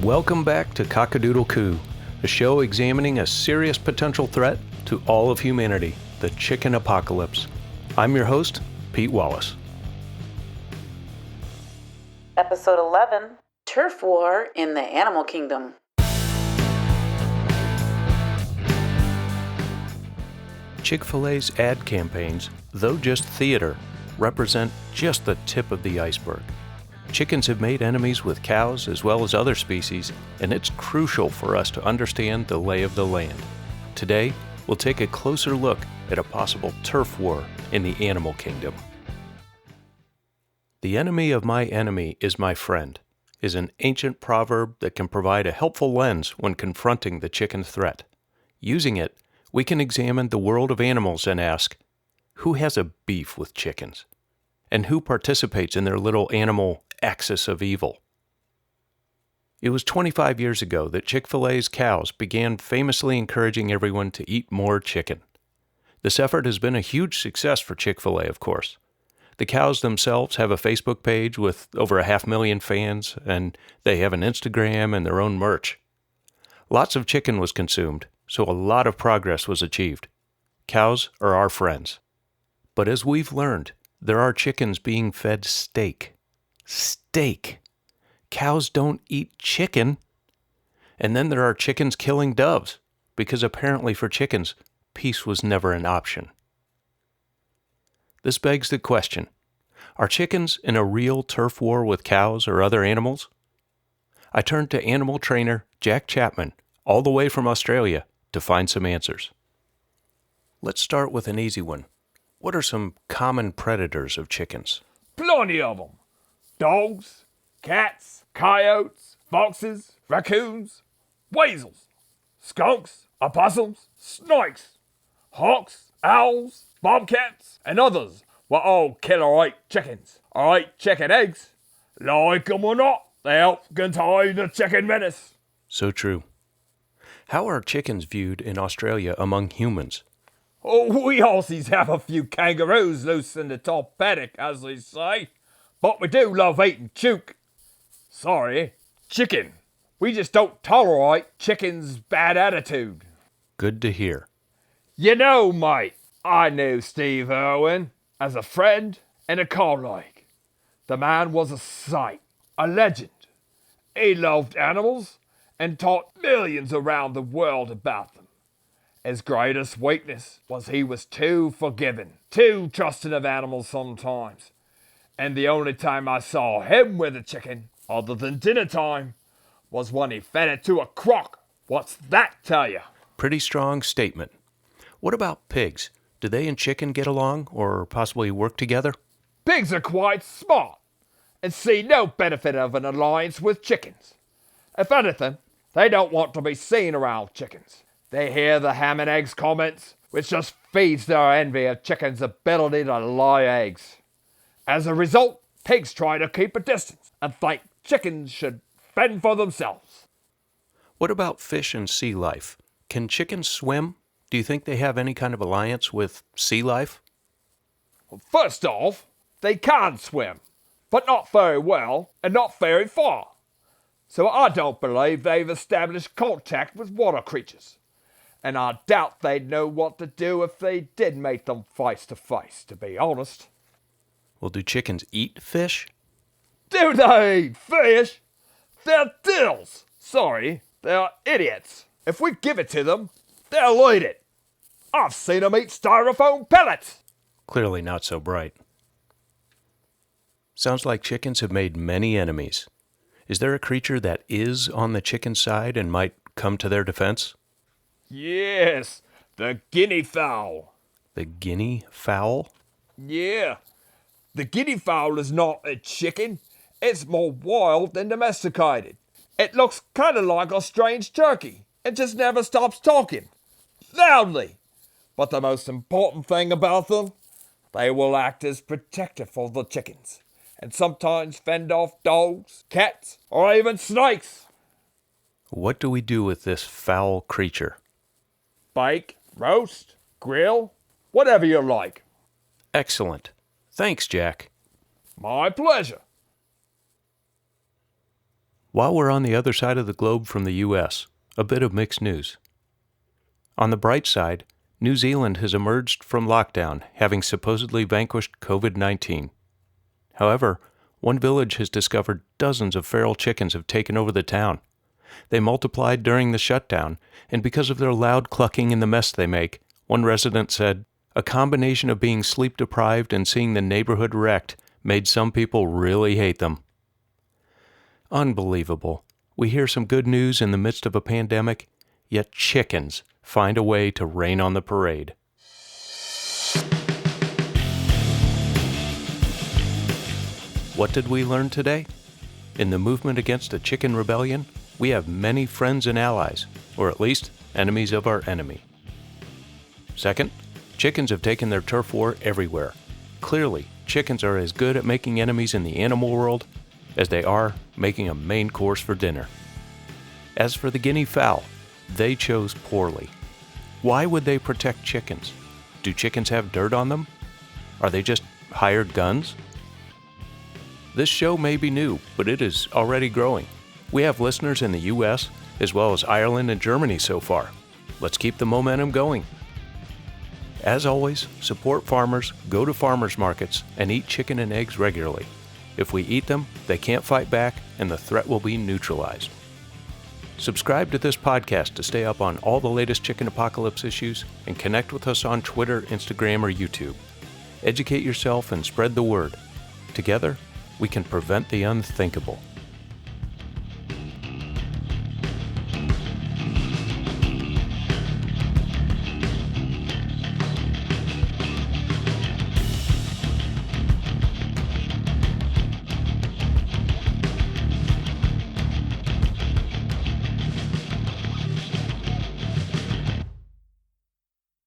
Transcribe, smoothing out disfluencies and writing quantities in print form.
Welcome back to Cockadoodle Coo, a show examining a serious potential threat to all of humanity, the chicken apocalypse. I'm your host, Pete Wallace. Episode 11, Turf War in the Animal Kingdom. Chick-fil-A's ad campaigns, though just theater, represent just the tip of the iceberg. Chickens have made enemies with cows as well as other species, and it's crucial for us to understand the lay of the land. Today, we'll take a closer look at a possible turf war in the animal kingdom. The enemy of my enemy is my friend is an ancient proverb that can provide a helpful lens when confronting the chicken threat. Using it, we can examine the world of animals and ask, who has a beef with chickens? And who participates in their little animal axis of evil? It was 25 years ago that Chick-fil-A's cows began famously encouraging everyone to eat more chicken. This effort has been a huge success for Chick-fil-A, of course. The cows themselves have a Facebook page with over 500,000 fans, and they have an Instagram and their own merch. Lots of chicken was consumed, so a lot of progress was achieved. Cows are our friends. But as we've learned, there are chickens being fed steak. Steak. Cows don't eat chicken. And then there are chickens killing doves, because apparently for chickens, peace was never an option. This begs the question, are chickens in a real turf war with cows or other animals? I turned to animal trainer Jack Chapman, all the way from Australia, to find some answers. Let's start with an easy one. What are some common predators of chickens? Plenty of them. Dogs, cats, coyotes, foxes, raccoons, weasels, skunks, opossums, snakes, hawks, owls, bobcats, and others will all kill or eat chickens, or eat chicken eggs. Like them or not, they help contain the chicken menace. So true. How are chickens viewed in Australia among humans? Oh, we Aussies have a few kangaroos loose in the top paddock, as they say. But we do love eating chicken. We just don't tolerate chicken's bad attitude. Good to hear. You know, mate, I knew Steve Irwin as a friend and a colleague. The man was a saint, a legend. He loved animals and taught millions around the world about them. His greatest weakness was he was too forgiving, too trusting of animals sometimes. And the only time I saw him with a chicken, other than dinner time, was when he fed it to a croc. What's that tell you? Pretty strong statement. What about pigs? Do they and chicken get along or possibly work together? Pigs are quite smart and see no benefit of an alliance with chickens. If anything, they don't want to be seen around chickens. They hear the ham and eggs comments, which just feeds their envy of chickens' ability to lay eggs. As a result, pigs try to keep a distance and think chickens should fend for themselves. What about fish and sea life? Can chickens swim? Do you think they have any kind of alliance with sea life? Well, first off, they can swim, but not very well and not very far. So I don't believe they've established contact with water creatures. And I doubt they'd know what to do if they did meet them face to face, to be honest. Well, do chickens eat fish? Do they eat fish? They're dills. Sorry, they're idiots. If we give it to them, they'll eat it. I've seen them eat styrofoam pellets. Clearly not so bright. Sounds like chickens have made many enemies. Is there a creature that is on the chicken side and might come to their defense? Yes, the guinea fowl. The guinea fowl? Yeah, the guinea fowl is not a chicken. It's more wild than domesticated. It looks kind of like a strange turkey. It just never stops talking. Loudly. But the most important thing about them, they will act as protector for the chickens. And sometimes fend off dogs, cats, or even snakes. What do we do with this foul creature? Bake, roast, grill, whatever you like. Excellent. Thanks, Jack. My pleasure. While we're on the other side of the globe from the U.S., a bit of mixed news. On the bright side, New Zealand has emerged from lockdown, having supposedly vanquished COVID-19. However, one village has discovered dozens of feral chickens have taken over the town. They multiplied during the shutdown, and because of their loud clucking and the mess they make, one resident said, a combination of being sleep-deprived and seeing the neighborhood wrecked made some people really hate them. Unbelievable. We hear some good news in the midst of a pandemic, yet chickens find a way to rain on the parade. What did we learn today? In the movement against the chicken rebellion, we have many friends and allies, or at least enemies of our enemy. Second, chickens have taken their turf war everywhere. Clearly, chickens are as good at making enemies in the animal world as they are making a main course for dinner. As for the guinea fowl, they chose poorly. Why would they protect chickens? Do chickens have dirt on them? Are they just hired guns? This show may be new, but it is already growing. We have listeners in the U.S. as well as Ireland and Germany so far. Let's keep the momentum going. As always, support farmers, go to farmers markets, and eat chicken and eggs regularly. If we eat them, they can't fight back, and the threat will be neutralized. Subscribe to this podcast to stay up on all the latest chicken apocalypse issues, and connect with us on Twitter, Instagram, or YouTube. Educate yourself and spread the word. Together, we can prevent the unthinkable.